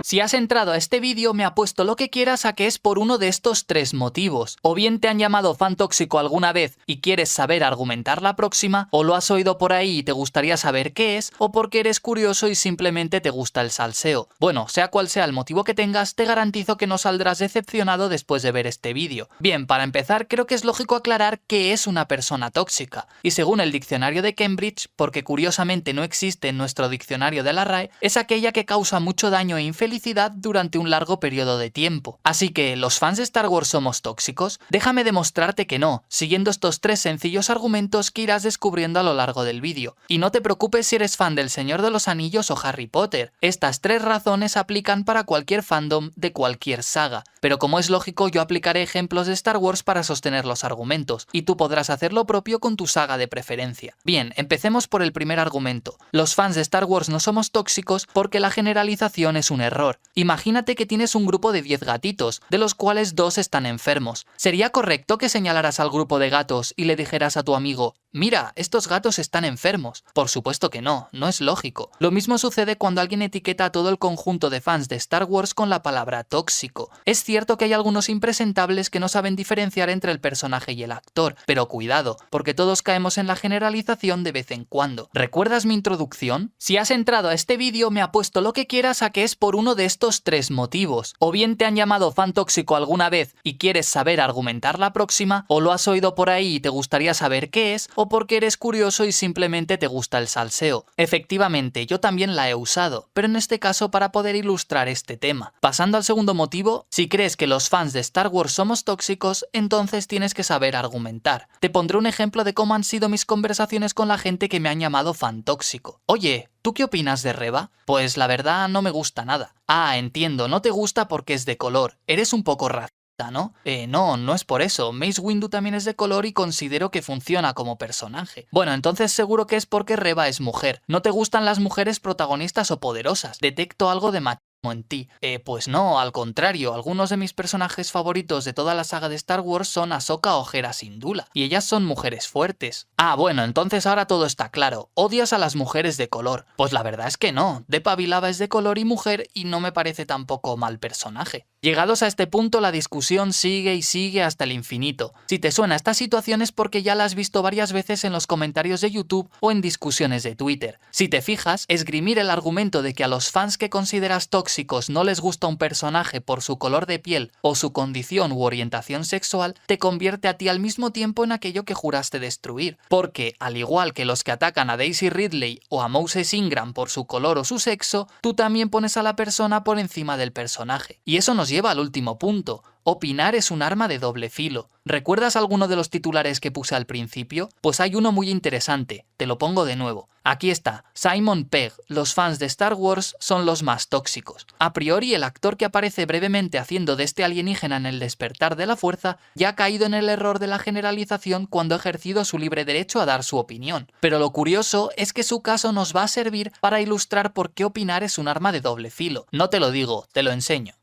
Si has entrado a este vídeo me apuesto lo que quieras a que es por uno de estos tres motivos. O bien te han llamado fan tóxico alguna vez y quieres saber argumentar la próxima, o lo has oído por ahí y te gustaría saber qué es, o porque eres curioso y simplemente te gusta el salseo. Bueno, sea cual sea el motivo que tengas, te garantizo que no saldrás decepcionado después de ver este vídeo. Bien, para empezar, creo que es lógico aclarar qué es una persona tóxica. Y según el diccionario de Cambridge, porque curiosamente no existe en nuestro diccionario de la RAE, es aquella que causa mucho daño e infelicidad durante un largo periodo de tiempo. Así que, ¿los fans de Star Wars somos tóxicos? Déjame demostrarte que no, siguiendo estos tres sencillos argumentos que irás descubriendo a lo largo del vídeo. Y no te preocupes si eres fan del Señor de los Anillos o Harry Potter. Estas tres razones aplican para cualquier fandom de cualquier saga. Pero como es lógico, yo aplicaré ejemplos de Star Wars para sostener los argumentos, y tú podrás hacer lo propio con tu saga de preferencia. Bien, empecemos por el primer argumento. Los fans de Star Wars no somos tóxicos porque la generalización es un error. Imagínate que tienes un grupo de 10 gatitos, de los cuales 2 están enfermos. ¿Sería correcto que señalaras al grupo de gatos y le dijeras a tu amigo: mira, estos gatos están enfermos? Por supuesto que no, no es lógico. Lo mismo sucede cuando alguien etiqueta a todo el conjunto de fans de Star Wars con la palabra tóxico. Es cierto que hay algunos impresentables que no saben diferenciar entre el personaje y el actor, pero cuidado, porque todos caemos en la generalización de vez en cuando. ¿Recuerdas mi introducción? Si has entrado a este vídeo me apuesto lo que quieras a que es por uno de estos tres motivos. O bien te han llamado fan tóxico alguna vez y quieres saber argumentar la próxima, o lo has oído por ahí y te gustaría saber qué es, o porque eres curioso y simplemente te gusta el salseo. Efectivamente, yo también la he usado, pero en este caso para poder ilustrar este tema. Pasando al segundo motivo, si crees que los fans de Star Wars somos tóxicos, entonces tienes que saber argumentar. Te pondré un ejemplo de cómo han sido mis conversaciones con la gente que me han llamado fan tóxico. Oye, ¿tú qué opinas de Reva? Pues la verdad no me gusta nada. Ah, entiendo, no te gusta porque es de color. Eres un poco racista, ¿no? No es por eso. Mace Windu también es de color y considero que funciona como personaje. Bueno, entonces seguro que es porque Reva es mujer. ¿No te gustan las mujeres protagonistas o poderosas? Detecto algo de machismo en ti. Pues no, al contrario, algunos de mis personajes favoritos de toda la saga de Star Wars son Ahsoka o Hera Syndulla, y ellas son mujeres fuertes. Ah, bueno, entonces ahora todo está claro. ¿Odias a las mujeres de color? Pues la verdad es que no. Depa Billaba es de color y mujer y no me parece tampoco mal personaje. Llegados a este punto, la discusión sigue y sigue hasta el infinito. Si te suena esta situación es porque ya la has visto varias veces en los comentarios de YouTube o en discusiones de Twitter. Si te fijas, esgrimir el argumento de que a los fans que consideras tóxicos no les gusta un personaje por su color de piel o su condición u orientación sexual te convierte a ti al mismo tiempo en aquello que juraste destruir. Porque, al igual que los que atacan a Daisy Ridley o a Moses Ingram por su color o su sexo, tú también pones a la persona por encima del personaje. Y eso nos lleva al último punto. Opinar es un arma de doble filo. ¿Recuerdas alguno de los titulares que puse al principio? Pues hay uno muy interesante, te lo pongo de nuevo. Aquí está, Simon Pegg, los fans de Star Wars son los más tóxicos. A priori, el actor que aparece brevemente haciendo de este alienígena en El despertar de la fuerza ya ha caído en el error de la generalización cuando ha ejercido su libre derecho a dar su opinión. Pero lo curioso es que su caso nos va a servir para ilustrar por qué opinar es un arma de doble filo. No te lo digo, te lo enseño.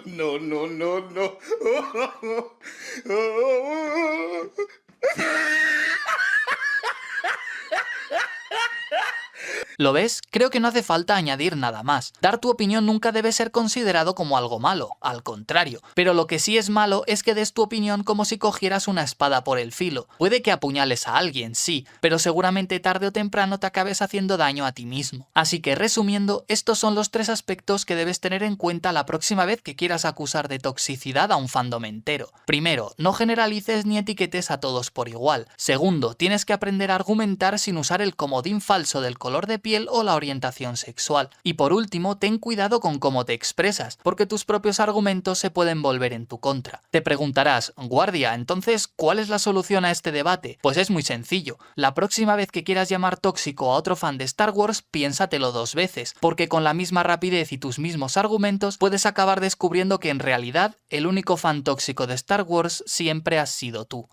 No, no, no, no. ¿Lo ves? Creo que no hace falta añadir nada más. Dar tu opinión nunca debe ser considerado como algo malo, al contrario. Pero lo que sí es malo es que des tu opinión como si cogieras una espada por el filo. Puede que apuñales a alguien, sí, pero seguramente tarde o temprano te acabes haciendo daño a ti mismo. Así que resumiendo, estos son los tres aspectos que debes tener en cuenta la próxima vez que quieras acusar de toxicidad a un fandom entero. Primero, no generalices ni etiquetes a todos por igual. Segundo, tienes que aprender a argumentar sin usar el comodín falso del color de piel o la orientación sexual. Y por último, ten cuidado con cómo te expresas, porque tus propios argumentos se pueden volver en tu contra. Te preguntarás, guardia, entonces, ¿cuál es la solución a este debate? Pues es muy sencillo. La próxima vez que quieras llamar tóxico a otro fan de Star Wars, piénsatelo 2 veces, porque con la misma rapidez y tus mismos argumentos puedes acabar descubriendo que en realidad el único fan tóxico de Star Wars siempre has sido tú.